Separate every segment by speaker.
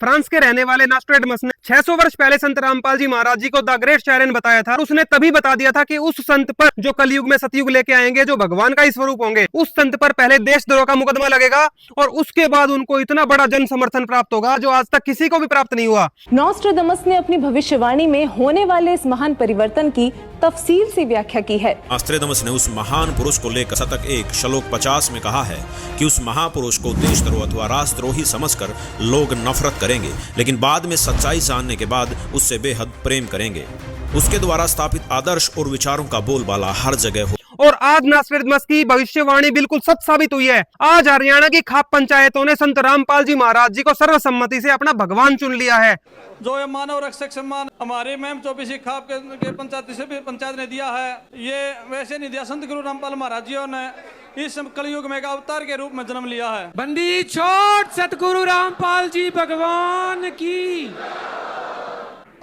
Speaker 1: France के रहने वाले नॉस्ट्रेडमस ने 600 वर्ष पहले संत रामपाल जी महाराज जी को द ग्रेट शायरन बताया था। उसने तभी बता दिया था कि उस संत पर जो कलयुग में सतयुग लेके आएंगे, जो भगवान का ही स्वरूप होंगे, उस संत पर पहले देशद्रोह का मुकदमा लगेगा और उसके बाद उनको इतना बड़ा जन समर्थन प्राप्त होगा जो आज तक किसी को भी प्राप्त नहीं हुआ।
Speaker 2: नॉस्ट्रेडमस ने अपनी भविष्यवाणी में होने वाले इस महान परिवर्तन की तफसील से व्याख्या की है।
Speaker 3: नॉस्ट्रेडमस ने उस महान पुरुष को लेकर शतक 1 श्लोक 50 में कहा है कि उस महापुरुष को देशद्रोह अथवा राष्ट्रद्रोही समझकर लोग नफरत करेंगे, लेकिन बाद में सच्चाई जानने के बाद उससे बेहद प्रेम करेंगे। उसके द्वारा स्थापित आदर्श और विचारों का बोलबाला हर जगह हो।
Speaker 1: और आज नॉस्ट्रेडमस की भविष्यवाणी बिल्कुल सच साबित हुई है। आज हरियाणा की खाप पंचायतों ने संत रामपाल जी महाराज जी को सर्वसम्मति से अपना भगवान चुन लिया है।
Speaker 4: जो ये मानव रक्षक सम्मान हमारे मैम चौबीसी खाप के पंचायत ने दिया है, ये वैसे नहीं दिया, संत गुरु रामपाल महाराज जी ने इस कलयुग में अवतार के रूप में जन्म लिया है।
Speaker 5: बंदी छोड़ सतगुरु रामपाल जी भगवान की।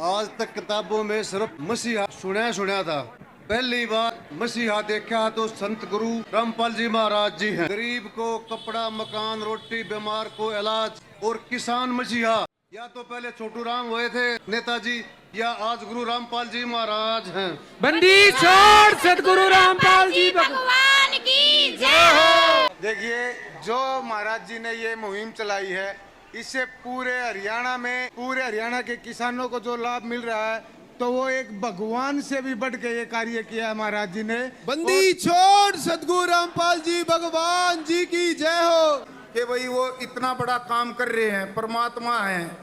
Speaker 6: आज तक किताबों में सिर्फ मसीहा सुना था, पहली बार मसीहा देखा तो संत गुरु रामपाल जी महाराज जी हैं। गरीब को कपड़ा, मकान, रोटी, बीमार को इलाज और किसान मसीहा। या तो पहले छोटू राम हुए थे नेताजी, या आज गुरु रामपाल जी महाराज हैं।
Speaker 5: बंदी छोड़ सतगुरु रामपाल जी भगवान की जय हो।
Speaker 7: देखिए, जो महाराज जी ने ये मुहिम चलाई है, इससे पूरे हरियाणा के किसानों को जो लाभ मिल रहा है, तो वो एक भगवान से भी बढ़ के ये कार्य किया है महाराज जी ने।
Speaker 6: बंदी छोड़ सतगुरु रामपाल जी भगवान जी की जय हो।
Speaker 7: कि भाई वो इतना बड़ा काम कर रहे हैं, परमात्मा हैं,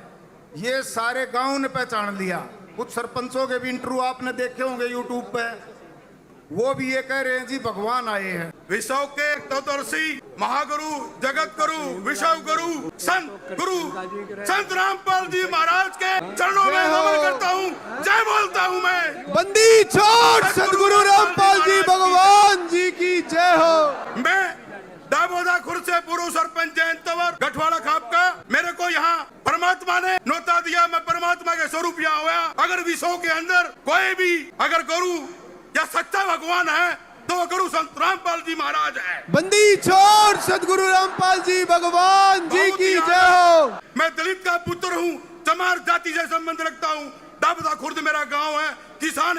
Speaker 7: ये सारे गांव ने पहचान लिया। कुछ सरपंचों के भी इंटरव्यू आपने देखे होंगे यूट्यूब पे, वो भी ये कह रहे हैं जी भगवान आए हैं।
Speaker 8: विश्व के तत्वदर्शी महागुरु, जगत गुरु, विश्व गुरु, संत रामपाल जी महाराज के चरणों में नमन करता हूँ, जय बोलता हूँ मैं।
Speaker 6: बंदी छोड़ सतगुरु रामपाल जी भगवान जी की जय हो।
Speaker 8: मैं दामोदा खुर्द से पूर्व सरपंच जयंत तंवर गठवाड़ा खाप का, मेरे को यहाँ परमात्मा ने न्योता दिया, मैं परमात्मा के स्वरूप यहाँ हुआ। अगर विश्व के अंदर कोई भी अगर गुरु या सच्चा भगवान है तो गुरु संत रामपाल जी महाराज है।
Speaker 6: बंदी छोड़ सतगुरु रामपाल जी भगवान जी की जय हो।
Speaker 8: मैं दलित का पुत्र हूँ, चमार जाति से संबंध रखता हूँ। दामोदा खुर्द मेरा गांव है, किसान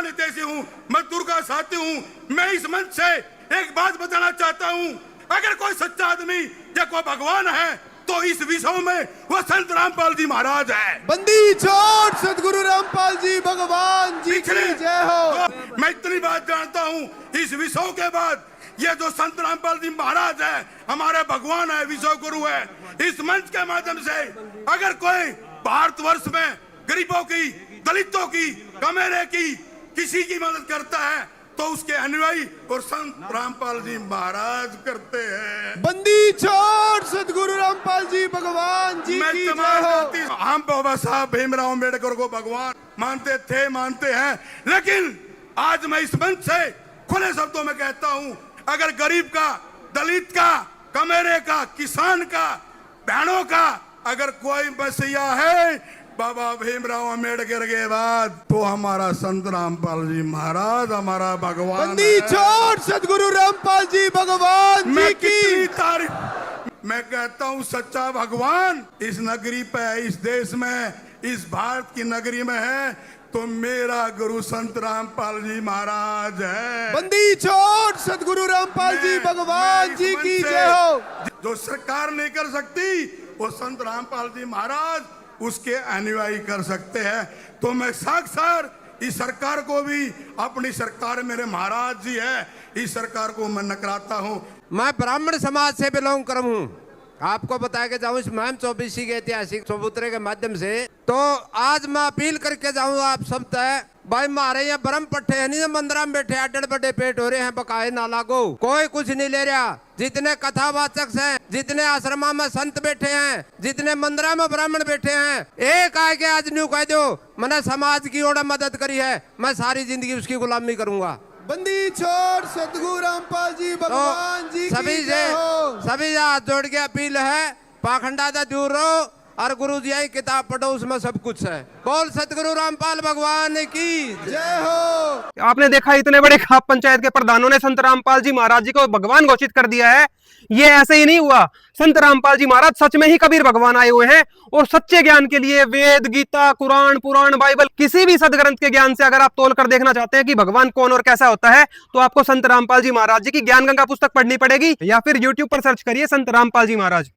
Speaker 8: हितैषी हूँ, मजदूर का साथी हूँ। मैं इस मंच से एक बात बताना चाहता हूँ, अगर कोई सच्चा आदमी या कोई भगवान है तो इस विश्व में वो संत रामपाल जी महाराज है।
Speaker 6: बंदी छोड़ सतगुरु रामपाल जी भगवान जी की जय हो।
Speaker 8: तो मैं इतनी बात जानता हूँ, इस विश्व के बाद ये जो संत रामपाल जी महाराज है, हमारे भगवान है, विश्व गुरु है। इस मंच के माध्यम से अगर कोई भारतवर्ष में गरीबों की, दलितों की, कमेरे की, किसी की मदद करता है तो उसके अनुयायी और संत रामपाल जी महाराज करते हैं।
Speaker 6: बंदी छोड़ सतगुरु रामपाल जी भगवान जी की जय हो।
Speaker 8: हम बाबा साहब भीमराव अम्बेडकर को भगवान मानते हैं, लेकिन आज मैं इस मंच से खुले शब्दों में कहता हूँ, अगर गरीब का, दलित का, कमेरे का, किसान का, बहनों का अगर कोई मसीहा है बाबा भीमराव अम्बेडकर के बाद, तो हमारा संत रामपाल जी महाराज हमारा भगवान।
Speaker 6: बंदी छोड़ सतगुरु रामपाल जी भगवान जी की
Speaker 8: तारीफ। मैं कहता हूँ सच्चा भगवान इस नगरी पे, इस देश में, इस भारत की नगरी में है तो मेरा गुरु संत रामपाल जी महाराज है।
Speaker 6: बंदी छोड़ सतगुरु रामपाल जी भगवान जी की जय हो।
Speaker 8: जो सरकार नहीं कर सकती वो संत रामपाल जी महाराज उसके अनुयायी कर सकते हैं। तो मैं साक्षात इस सरकार को भी, अपनी सरकार मेरे महाराज जी है, इस सरकार को मैं नकराता हूँ।
Speaker 5: मैं ब्राह्मण समाज से बिलोंग कर हूँ। आपको बताया के जाऊँ इस मुहिम 24 के ऐतिहासिक चबूतरे के माध्यम से, तो आज मैं अपील करके जाऊँ आप सब तक, भाई मारे यहाँ ब्रह्म पट्टे है नहीं, मंदिर में बैठे अड्डे बड़े पेट हो रहे हैं, बकाए ना लागो, कोई कुछ नहीं ले रहा। जितने कथावाचक हैं, जितने आश्रमा में संत बैठे हैं, जितने मंदिर में ब्राह्मण बैठे हैं, एक आके आज न्यू कह दो मैंने समाज की ओर मदद करी है, मैं सारी जिंदगी उसकी गुलामी करूंगा।
Speaker 6: बंदी छोड़ सतगुरु रामपाल जी भगवान जी की जय हो।
Speaker 5: सभी हाथ जोड़ के अपील है, पाखंडा दा दूर रहो, और गुरु जी यही किताब पढ़ो, उसमें सब कुछ है। बोल सतगुरु रामपाल भगवान की जय हो।
Speaker 1: आपने देखा इतने बड़े खाप पंचायत के प्रधानों ने संत रामपाल जी महाराज जी को भगवान घोषित कर दिया है। ये ऐसे ही नहीं हुआ, संत रामपाल जी महाराज सच में ही कबीर भगवान आए हुए हैं और सच्चे ज्ञान के लिए वेद, गीता, कुरान, पुराण, बाइबल, किसी भी सदग्रंथ के ज्ञान से अगर आप तोल कर देखना चाहते हैं कि भगवान कौन और कैसा होता है, तो आपको संत रामपाल जी महाराज जी की ज्ञान गंगा पुस्तक पढ़नी पड़ेगी या फिर यूट्यूब पर सर्च करिए संत रामपाल जी महाराज।